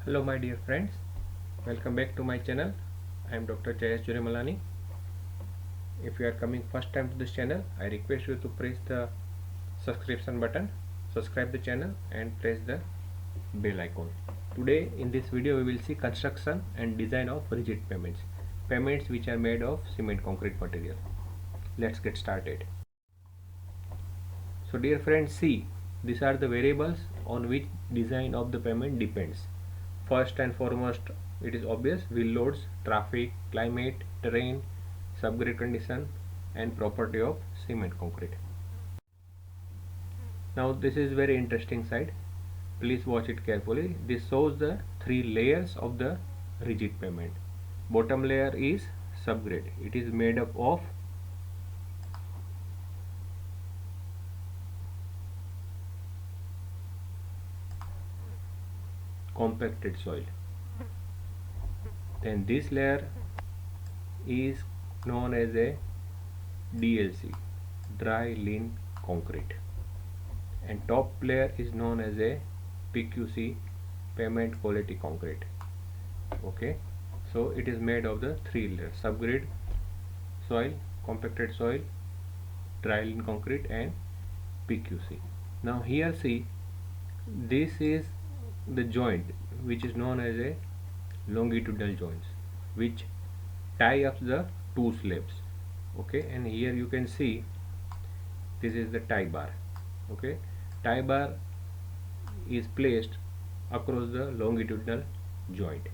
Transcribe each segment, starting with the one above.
Hello my dear friends, welcome back to my channel. I am Dr. Jayesh Jurimalani. If you are coming first time to this channel, I request you to press the subscription button, subscribe the channel and press the bell icon. Today in this video we will see construction and design of rigid pavements which are made of cement concrete material. Let's get started. So dear friends, see, these are the variables on which design of the pavement depends. First and foremost, it is obvious: wheel loads, traffic, climate, terrain, subgrade condition and property of cement concrete. Now this is very interesting side. Please watch it carefully. This shows the three layers of the rigid pavement. Bottom layer is subgrade. It is made up of compacted soil. Then this layer is known as a DLC, dry lean concrete, and top layer is known as a PQC, pavement quality concrete. Okay, so it is made of the three layers: subgrade soil, compacted soil, dry lean concrete and PQC. Now here see, this is the joint which is known as a longitudinal joints which tie up the two slabs. Okay, and here you can see this is the tie bar. Okay, tie bar is placed across the longitudinal joint.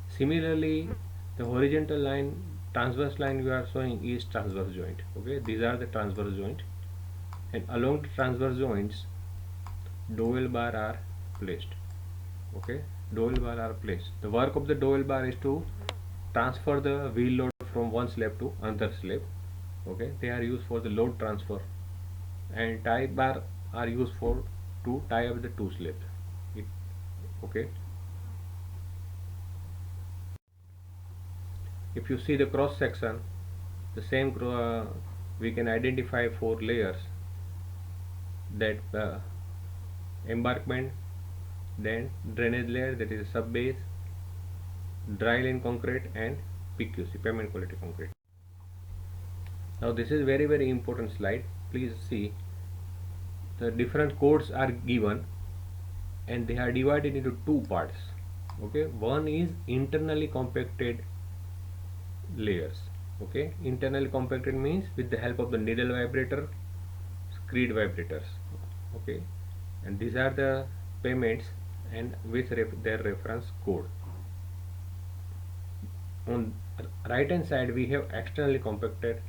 Similarly, the horizontal line, transverse line we are showing is transverse joint. Okay, these are the transverse joint, and along the transverse joints dowel bar are placed. Okay, dowel bar are placed. The work of the dowel bar is to transfer the wheel load from one slab to another slab. Okay, they are used for the load transfer, and tie bar are used for to tie up the two slabs. Okay, if you see the cross section, the same we can identify four layers: that embankment, then drainage layer, that is sub base, dry lane concrete and PQC, pavement quality concrete. Now this is very important slide. Please see, the different codes are given and they are divided into two parts. Okay, one is internally compacted layers. Okay, internally compacted means with the help of the needle vibrator, screed vibrators. Okay, and these are the pavements and with their reference code. On right hand side we have externally compacted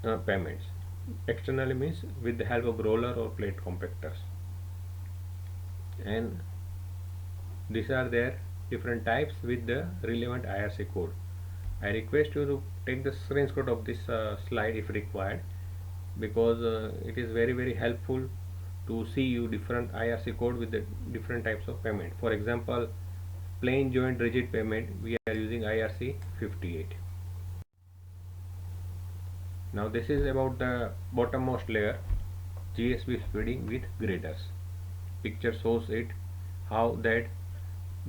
pavements. Externally means with the help of roller or plate compactors, and these are their different types with the relevant IRC code. I request you to take the screenshot of this slide if required, because it is very helpful to see you different IRC code with the different types of pavement. For example, plain joint rigid pavement we are using IRC 58. Now this is about the bottommost layer, GSB feeding with graders. Picture shows it, how that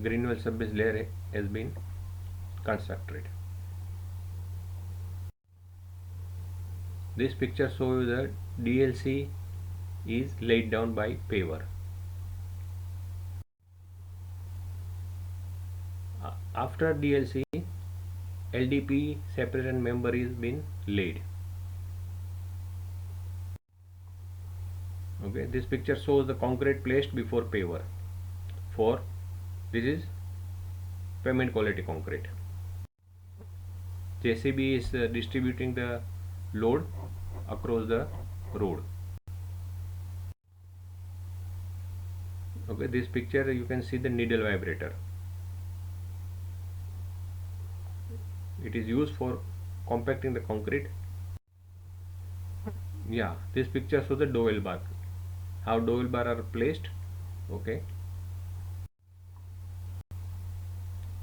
granular subbase layer has been constructed. This picture shows the DLC is laid down by paver. After DLC, LDP separation member is been laid. Okay, this picture shows the concrete placed before paver. For this is pavement quality concrete. JCB is distributing the load across the road. Okay, this picture you can see the needle vibrator. It is used for compacting the concrete. Yeah, this picture shows the dowel bar, how dowel bar are placed. Okay,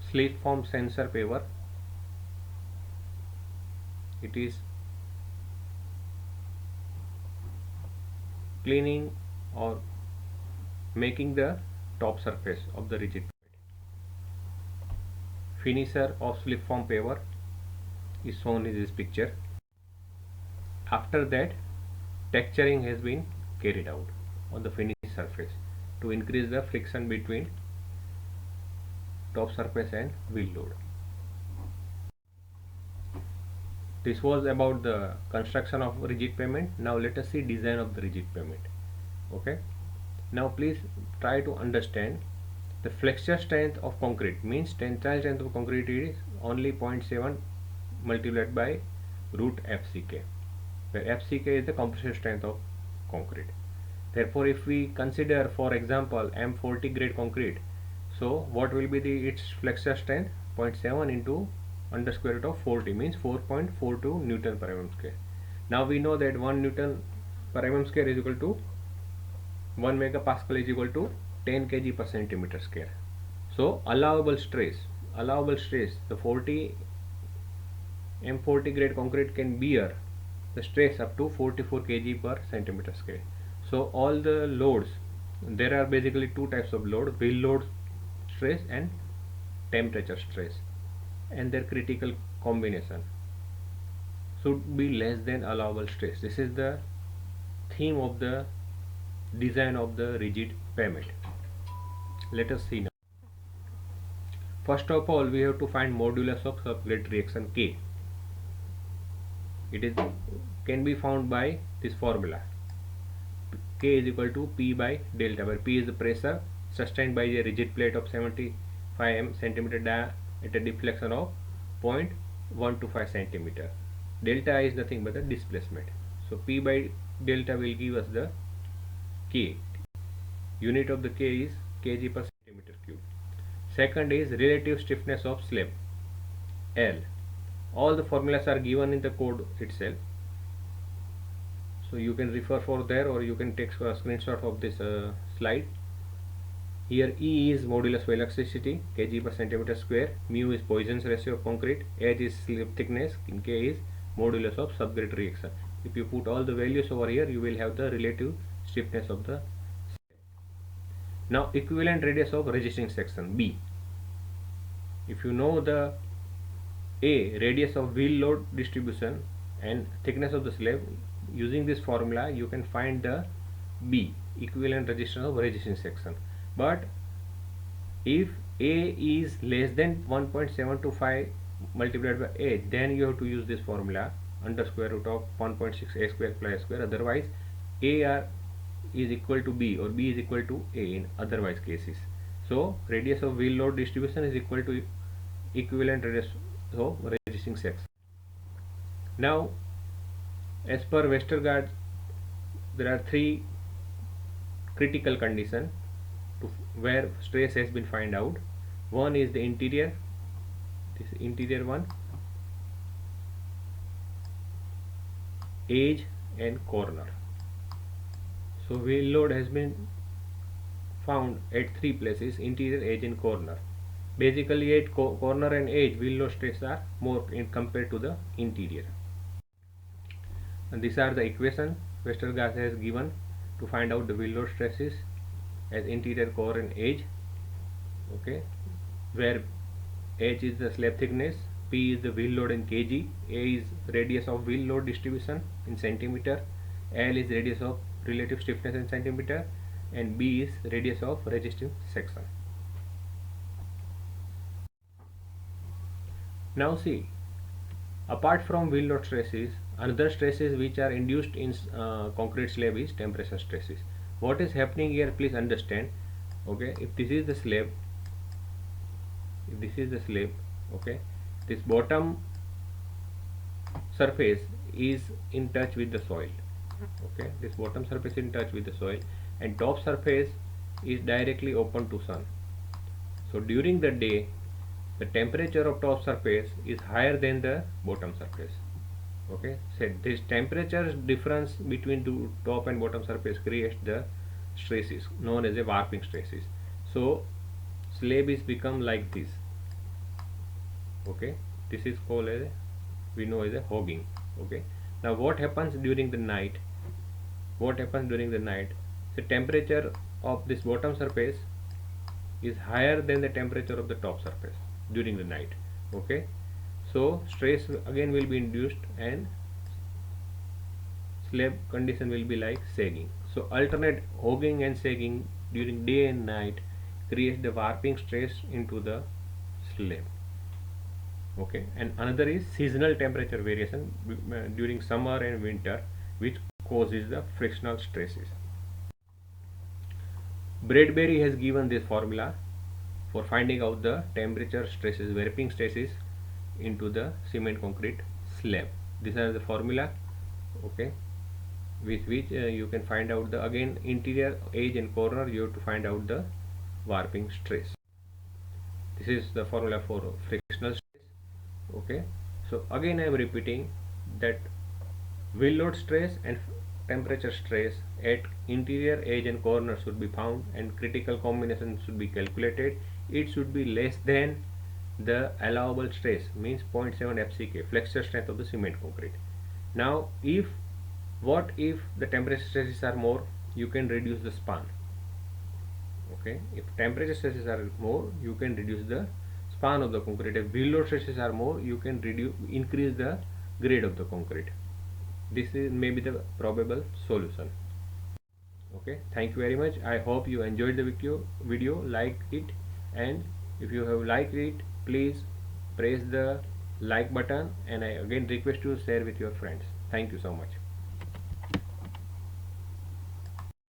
slip form sensor paver, it is cleaning or making the top surface of the rigid pavement. Finisher of slipform paver is shown in this picture. After that, texturing has been carried out on the finished surface to increase the friction between top surface and wheel load. This was about the construction of rigid pavement. Now let us see design of the rigid pavement. Okay. Now please try to understand the flexure strength of concrete means tensile strength of concrete is only 0.7 multiplied by root FCK, where FCK is the compression strength of concrete. Therefore, if we consider, for example, M40 grade concrete, so what will be its flexure strength? 0.7 into under square root of 40 means 4.42 Newton per mm square. Now we know that 1 Newton per mm square is equal to 1 megapascal is equal to 10 kg per centimeter square. So allowable stress, the 40 M40 grade concrete can bear the stress up to 44 kg per centimeter square. So all the loads, there are basically two types of load: wheel load stress and temperature stress, and their critical combination should be less than allowable stress. This is the theme of the design of the rigid pavement. Let us see now. First of all, we have to find modulus of subgrade reaction K. It is can be found by this formula. K is equal to P by delta, where P is the pressure sustained by a rigid plate of 75 centimeter at a deflection of 0.125 centimeter. Delta is nothing but the displacement. So P by delta will give us the K. Unit of the K is kg per centimeter cube. Second is relative stiffness of slab, L. All the formulas are given in the code itself, so you can refer for there, or you can take a screenshot of this slide. Here E is modulus of elasticity, kg per centimeter square. Mu is Poisson's ratio of concrete. H is slab thickness, and K is modulus of subgrade reaction. If you put all the values over here, you will have the relative stiffness of the slab. Now equivalent radius of resisting section, B. If you know the A, radius of wheel load distribution, and thickness of the slab, using this formula you can find the B, equivalent resistance of resisting section. But if A is less than 1.725 multiplied by A, then you have to use this formula under square root of 1.6 A square plus A square. Otherwise A is equal to B, or B is equal to A in otherwise cases. So radius of wheel load distribution is equal to equivalent radius of resisting section. Now, as per Westergaard, there are three critical conditions where stress has been found out. One is the interior, this interior one, edge and corner. So wheel load has been found at three places: interior, edge and corner. Basically at corner and edge, wheel load stress are more compared to the interior. And these are the equation Westergaard has given to find out the wheel load stresses as interior, core and edge. Okay, where H is the slab thickness, P is the wheel load in kg, A is radius of wheel load distribution in centimeter, L is radius of relative stiffness in centimeter, and B is radius of resisting section. Now see, apart from wheel load stresses, another stresses which are induced in concrete slab is temperature stresses. What is happening here, please understand. Okay, if this is the slab, okay, this bottom surface is in touch with the soil. Okay, this bottom surface is in touch with the soil, and top surface is directly open to sun. So during the day, the temperature of top surface is higher than the bottom surface. Okay, so this temperature difference between the top and bottom surface creates the stresses known as a warping stresses. So slab is become like this. Okay, this is called as we know as a hogging. Okay, now what happens during the night? The temperature of this bottom surface is higher than the temperature of the top surface during the night. Okay, so stress again will be induced and slab condition will be like sagging. So alternate hogging and sagging during day and night creates the warping stress into the slab. Okay, and another is seasonal temperature variation during summer and winter, which causes the frictional stresses. Bradbury has given this formula for finding out the temperature stresses, warping stresses into the cement concrete slab. These are the formula, okay, with which you can find out the again interior, edge and corner. You have to find out the warping stress. This is the formula for frictional stress. Okay, so again I am repeating that will load stress and temperature stress at interior, edge and corner should be found, and critical combination should be calculated. It should be less than the allowable stress, means 0.7 FCK, flexure strength of the cement concrete. Now if what if the temperature stresses are more, you can reduce the span. Okay, if temperature stresses are more, you can reduce the span of the concrete. If will load stresses are more, you can increase the grade of the concrete. This is maybe the probable solution. Okay, thank you very much. I hope you enjoyed the video, like it, and if you have liked it, please press the like button, and I again request you to share with your friends. Thank you so much.